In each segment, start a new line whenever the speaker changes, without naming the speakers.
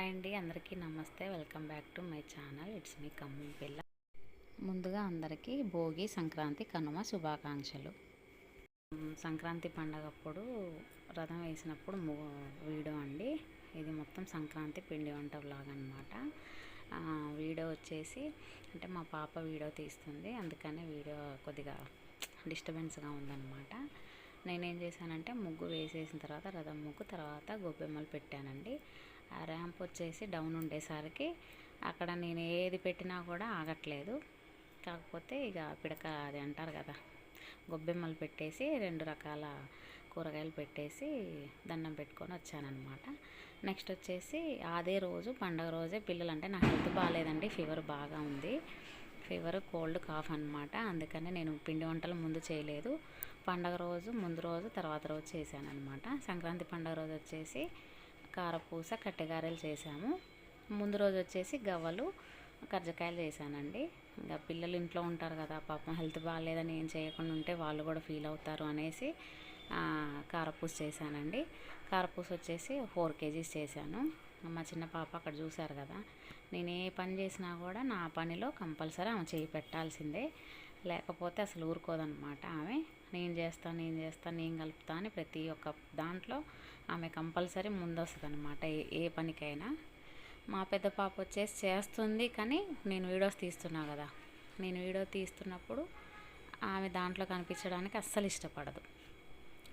Hi అండి, అందరికీ నమస్తే. Welcome back to my channel. It's me Khammam పిల్ల. ముందుగా అందరికీ భోగి, సంక్రాంతి, కనుమ శుభాకాంక్షలు. సంక్రాంతి పండగప్పుడు రథం వేసినప్పుడు వీడియో అండి. ఇది మొత్తం సంక్రాంతి పిండి వంట వ్లాగ్ అనమాట. వీడియో వచ్చేసి అంటే మా పాప వీడియో తీస్తుంది, అందుకనే వీడియో కొద్దిగా డిస్టర్బెన్స్గా ఉందన్నమాట. నేనేం చేశానంటే ముగ్గు వేసేసిన తర్వాత రథం ముగ్గు తర్వాత గొబ్బెమ్మలు పెట్టానండి. ఆ ర్యాంప్ వచ్చేసి డౌన్ ఉండేసరికి అక్కడ నేను ఏది పెట్టినా కూడా ఆగట్లేదు. కాకపోతే ఇక పిడక అది అంటారు కదా, గొబ్బెమ్మలు పెట్టేసి 2 రకాల కూరగాయలు పెట్టేసి దండం పెట్టుకొని వచ్చానమాట. నెక్స్ట్ వచ్చేసి అదే రోజు పండగ రోజే పిల్లలంటే నాకు హెల్త్ బాగాలేదండి, ఫీవర్ బాగా ఉంది. ఫీవర్, కోల్డ్, కాఫ్ అనమాట. అందుకని నేను పిండి వంటలు ముందు చేయలేదు. పండగ రోజు ముందు రోజు తర్వాత రోజు చేశాను అనమాట. సంక్రాంతి పండగ రోజు వచ్చేసి కారపూస, కట్టెగారెలు చేశాము. ముందు రోజు వచ్చేసి గవ్వలు, కర్జకాయలు చేశానండి. ఇంకా పిల్లలు ఇంట్లో ఉంటారు కదా, పాపం హెల్త్ బాగాలేదని ఏం చేయకుండా ఉంటే వాళ్ళు కూడా ఫీల్ అవుతారు అనేసి కారపూస చేశానండి. కారపూస వచ్చేసి 4 kgs చేశాను. మా చిన్న పాప అక్కడ చూశారు కదా, నేను ఏ పని చేసినా కూడా నా పనిలో కంపల్సరీ ఆమె చేయి పెట్టాల్సిందే, లేకపోతే అసలు ఊరుకోదనమాట. ఆమె నేను చేస్తాను నేను కలుపుతా అని ప్రతి ఒక్క దాంట్లో ఆమె కంపల్సరీ ముందొస్తుంది అనమాట, ఏ పనికైనా. మా పెద్ద పాప వచ్చేసి చేస్తుంది, కానీ నేను వీడియోస్ తీస్తున్నా కదా, నేను వీడియో తీస్తున్నప్పుడు ఆమె దాంట్లో కనిపించడానికి అస్సలు ఇష్టపడదు.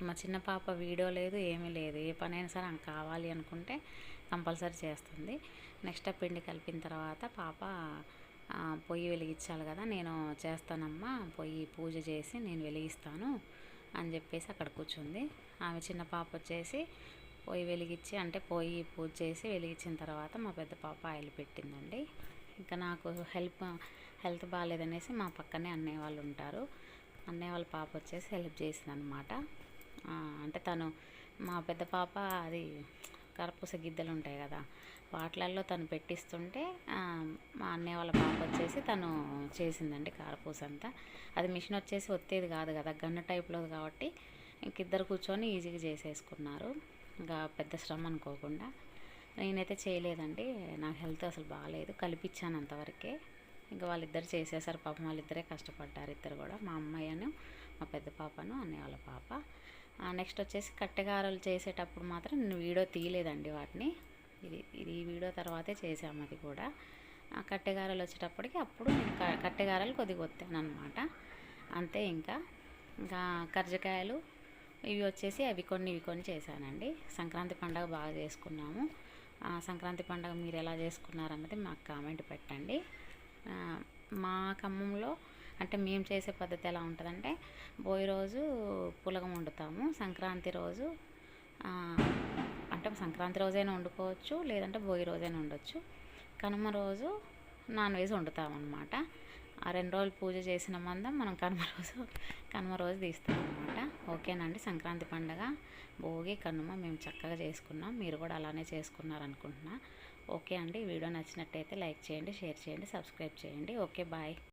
మా చిన్న పాప వీడియో లేదు, ఏమీ లేదు, ఏ పనైనా సరే ఆమె కావాలి అనుకుంటే కంపల్సరీ చేస్తుంది. నెక్స్ట్ ఆ పిండి కలిపిన తర్వాత పాప పొయ్యి వెలిగించాలి కదా, నేను చేస్తానమ్మా, పొయ్యి పూజ చేసి నేను వెలిగిస్తాను అని చెప్పేసి అక్కడ కూర్చుంది. ఆమె చిన్న పాప వచ్చేసి పొయ్యి వెలిగించి అంటే పొయ్యి పూజ చేసి వెలిగించిన తర్వాత మా పెద్ద పాప ఆయిల్ పెట్టిందండి. ఇంకా నాకు హెల్త్ బాగాలేదనేసి మా పక్కనే అన్నయ్య వాళ్ళు ఉంటారు, అన్నయ్య వాళ్ళ పాప వచ్చేసి హెల్ప్ చేసిందనమాట. అంటే తను మా పెద్ద పాప అది కరపూస గిద్దెలు ఉంటాయి కదా, వాటిలలో తను పెట్టిస్తుంటే మా అన్నయ్య వాళ్ళ పాప వచ్చేసి తను చేసిందండి కారపూస అంతా. అది మిషన్ వచ్చేసి ఒత్తేది కాదు కదా, గన్ను టైప్లోది కాబట్టి ఇంకిద్దరు కూర్చొని ఈజీగా చేసేసుకున్నారు, ఇంకా పెద్ద శ్రమ అనుకోకుండా. నేనైతే చేయలేదండి, నాకు హెల్త్ అసలు బాగాలేదు, కలిపించాను అంతవరకే. ఇంకా వాళ్ళిద్దరు చేసేసారు పాపం, వాళ్ళిద్దరే కష్టపడ్డారు, ఇద్దరు కూడా, మా అమ్మాయిను మా పెద్ద పాపను అన్నయ్య వాళ్ళ పాప. నెక్స్ట్ వచ్చేసి కట్టెగారలు చేసేటప్పుడు మాత్రం నేను వీడియో తీయలేదండి వాటిని, ఇది వీడియో తర్వాతే చేసాము అది కూడా. కట్టెగారలు వచ్చేటప్పటికి అప్పుడు నేను కట్టెగారలు కొద్దిగా ఒత్తాను అనమాట, అంతే. ఇంకా కర్జకాయలు ఇవి వచ్చేసి అవి కొన్ని చేశానండి. సంక్రాంతి పండుగ బాగా చేసుకున్నాము. సంక్రాంతి పండుగ మీరు ఎలా చేసుకున్నారన్నది మాకు కామెంట్ పెట్టండి. మా ఖమ్మంలో అంటే మేము చేసే పద్ధతి ఎలా ఉంటుందంటే, భోగి రోజు పులగం వండుతాము, సంక్రాంతి రోజు అంటే సంక్రాంతి రోజైనా వండుకోవచ్చు, లేదంటే భోగి రోజైనా వండొచ్చు. కనుమ రోజు నాన్ వెజ్ వండుతామన్నమాట. ఆ 2 రోజులు పూజ చేసిన మందం మనం కనుమ రోజు తీస్తామన్నమాట. ఓకేనండి, సంక్రాంతి పండుగ, భోగి, కనుమ మేము చక్కగా చేసుకున్నాం, మీరు కూడా అలానే చేసుకున్నారనుకుంటున్నా. ఓకే అండి, వీడియో నచ్చినట్టయితే లైక్ చేయండి, షేర్ చేయండి, సబ్స్క్రైబ్ చేయండి. Okay, bye.